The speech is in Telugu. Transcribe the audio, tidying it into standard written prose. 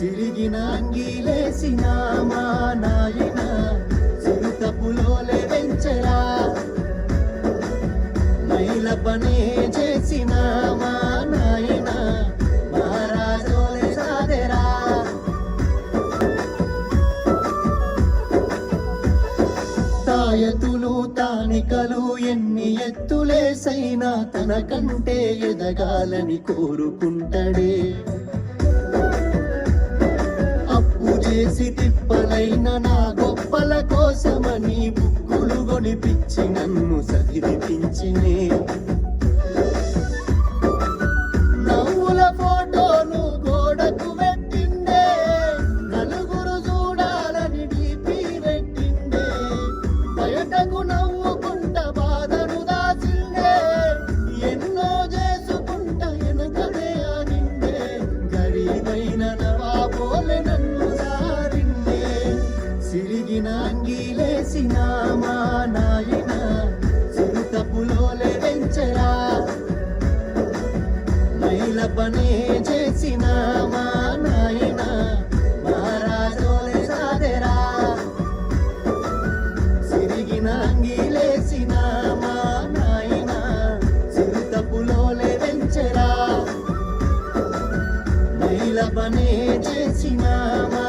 సిరిగిన అంగీలేసిన మా నాయన సిరుతపులోలే వెంచరా మైల పనే చేసిన మా నాయన మహారాజోలే సాదెరా తాయతులు తానికలు ఎన్ని ఎత్తులేసైనా తనకంటే ఎదగాలని కోరుకుంటాడే అప్పు చేసి తిప్పలైన నా గొప్పల కోసమని బుక్కులు కొనిపించి నన్ను చదివిపించినే నవ్వుల ఫోటోను గోడకు పెట్టిండే నలుగురు చూడాలని డీపీ పెట్టిండే బయటకు నవ్వుకుంట బాధను దాచిండే ఎన్నో చేసుకుంట వెనకనే ఆగిండే గరీబైన నవాబోలే నన్ను సారిండే సిరిగిన అంగీలేసిన మా నాయన సిరుతపులోలే వెంచరా మైల పనే చేసిన మా నాయన మహారాజోలే సాదెరా సిరిగిన అంగీలేసిన మా నాయన సిరుతపులోలే వెంచరా మైల పనే చేసిన మా